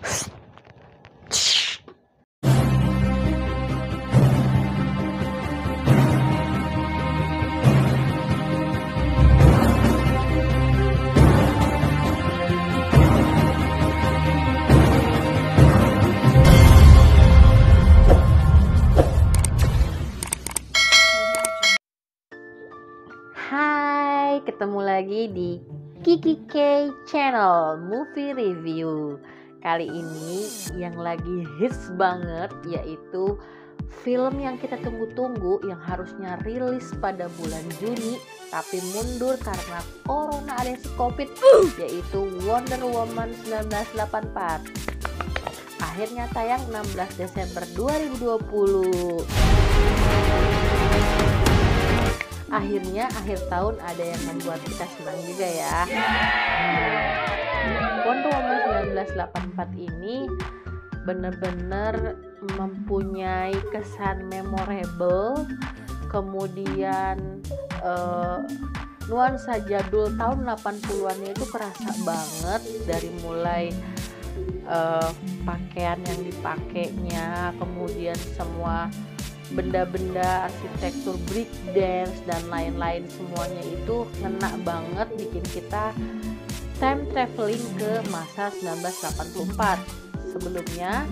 Hai, ketemu lagi di Kiki K Channel Movie Review. Kali ini yang lagi hits banget yaitu film yang kita tunggu-tunggu yang harusnya rilis pada bulan Juni tapi mundur karena corona alias Covid, yaitu Wonder Woman 1984. Akhirnya tayang 16 Desember 2020. Akhirnya akhir tahun ada yang membuat kita senang juga ya. Wonder Woman 1984 ini benar-benar mempunyai kesan memorable, kemudian nuansa jadul tahun 80-an itu kerasa banget, dari mulai pakaian yang dipakainya, kemudian semua benda-benda arsitektur break dance dan lain-lain, semuanya itu ngena banget, bikin kita time traveling ke masa 1984. Sebelumnya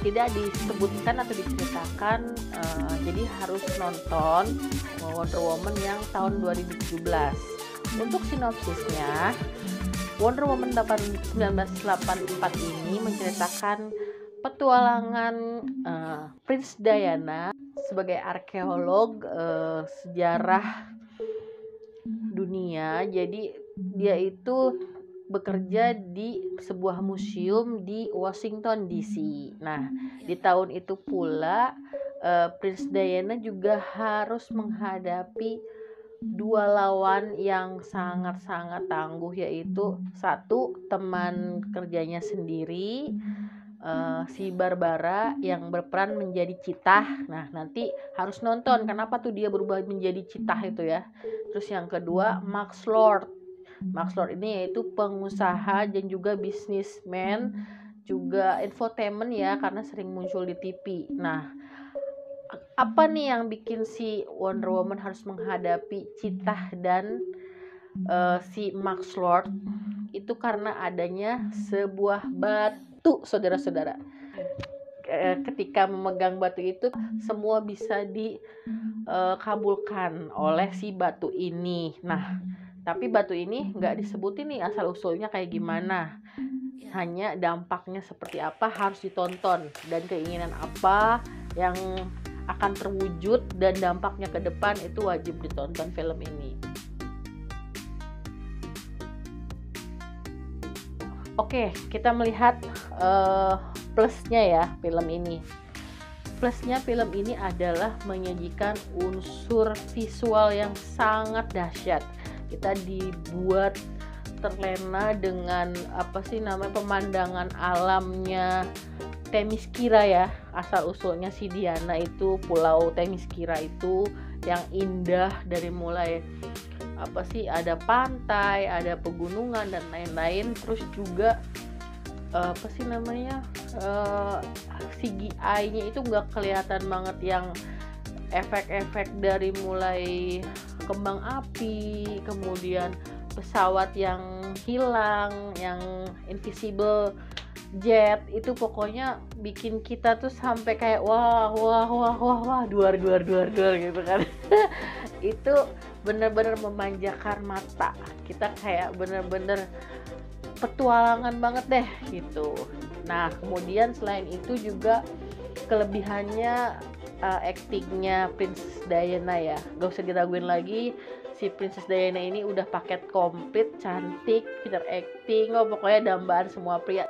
tidak disebutkan atau diceritakan, jadi harus nonton Wonder Woman yang tahun 2017. Untuk sinopsisnya, Wonder Woman 1984 ini menceritakan petualangan Prince Diana sebagai arkeolog sejarah dunia. Jadi dia itu bekerja di sebuah museum di Washington DC. Nah, di tahun itu pula Prince Diana juga harus menghadapi dua lawan yang sangat-sangat tangguh, yaitu satu teman kerjanya sendiri, si Barbara yang berperan menjadi Cheetah. Nah, nanti harus nonton kenapa tuh dia berubah menjadi Cheetah itu ya. Terus yang kedua Max Lord. Max Lord ini yaitu pengusaha dan juga bisnismen, juga infotainment ya, karena sering muncul di TV. Nah, apa nih yang bikin si Wonder Woman harus menghadapi Cheetah dan si Max Lord? Itu karena adanya sebuah batu, saudara-saudara. Ketika memegang batu itu, semua bisa dikabulkan oleh si batu ini. Nah, tapi batu ini nggak disebutin nih asal usulnya kayak gimana, hanya dampaknya seperti apa harus ditonton, dan keinginan apa yang akan terwujud dan dampaknya ke depan itu wajib ditonton film ini. Oke, kita melihat plusnya ya film ini. Plusnya film ini adalah menyajikan unsur visual yang sangat dahsyat. Kita dibuat terlena dengan pemandangan alamnya Themyscira ya. Asal usulnya si Diana itu pulau Themyscira itu yang indah, dari mulai ada pantai, ada pegunungan dan lain-lain. Terus juga CGI-nya itu nggak kelihatan banget yang efek-efek, dari mulai kembang api, kemudian pesawat yang hilang, yang invisible jet, itu pokoknya bikin kita tuh sampai kayak wah duar gitu kan. Itu bener-bener memanjakan mata kita, kayak bener-bener petualangan banget deh gitu. Nah, kemudian selain itu juga kelebihannya actingnya Princess Diana ya, gak usah diraguin lagi, si Princess Diana ini udah paket komplit, cantik, pintar acting, pokoknya dambaan semua pria.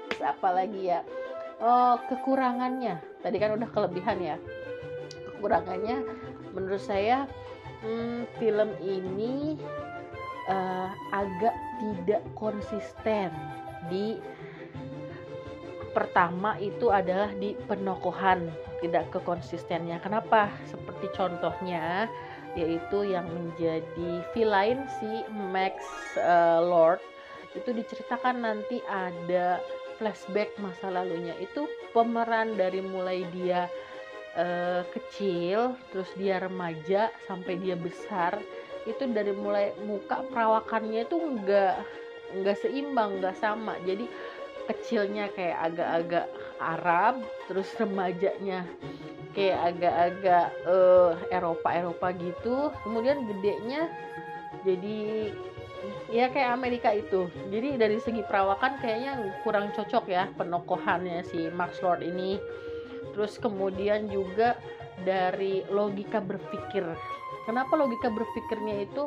Terus apalagi ya, kekurangannya, tadi kan udah kelebihan ya. Kekurangannya menurut saya film ini agak tidak konsisten. Di pertama itu adalah di penokohan, tidak kekonsistennya. Kenapa? Seperti contohnya yaitu yang menjadi villain si Max Lord. Itu diceritakan nanti ada flashback masa lalunya, itu pemeran dari mulai dia kecil, terus dia remaja sampai dia besar, itu dari mulai muka perawakannya itu nggak seimbang, nggak sama. Jadi kecilnya kayak agak-agak Arab, terus remajanya kayak agak-agak Eropa gitu, kemudian gedenya jadi ya kayak Amerika itu. Jadi dari segi perawakan kayaknya kurang cocok ya penokohannya si Max Lord ini. Terus kemudian juga dari logika berpikir. Kenapa logika berpikirnya itu?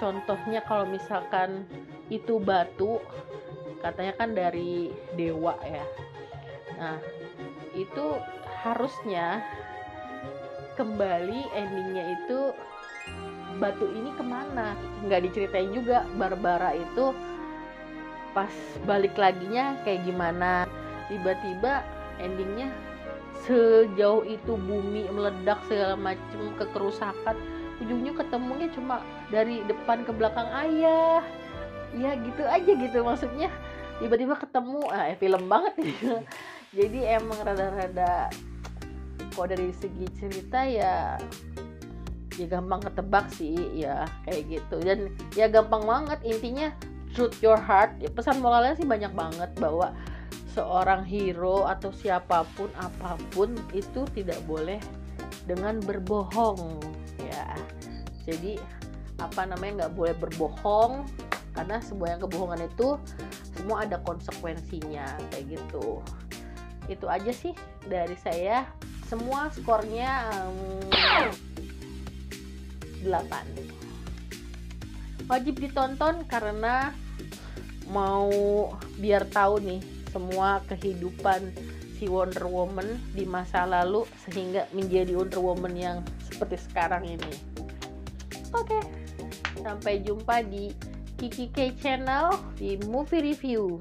Contohnya kalau misalkan itu batu, katanya kan dari dewa ya. Nah, itu harusnya kembali endingnya itu batu ini kemana? Nggak diceritain juga Barbara itu pas balik laginya kayak gimana. Tiba-tiba endingnya sejauh itu bumi meledak segala macam kekerusakan, ujungnya ketemunya cuma dari depan ke belakang ayah ya, gitu aja gitu. Maksudnya tiba-tiba ketemu, film banget gitu. Jadi emang rada-rada kok dari segi cerita ya gampang ketebak sih ya, kayak gitu. Dan ya gampang banget, intinya truth your heart ya, pesan moralnya sih banyak banget bahwa seorang hero atau siapapun apapun itu tidak boleh dengan berbohong ya. Jadi nggak boleh berbohong, karena semua yang kebohongan itu semua ada konsekuensinya kayak gitu. Itu aja sih dari saya. Semua skornya 8. Wajib ditonton karena mau biar tahu nih semua kehidupan si Wonder Woman di masa lalu sehingga menjadi Wonder Woman yang seperti sekarang ini. Oke, sampai jumpa di Kiki K Channel di Movie Review.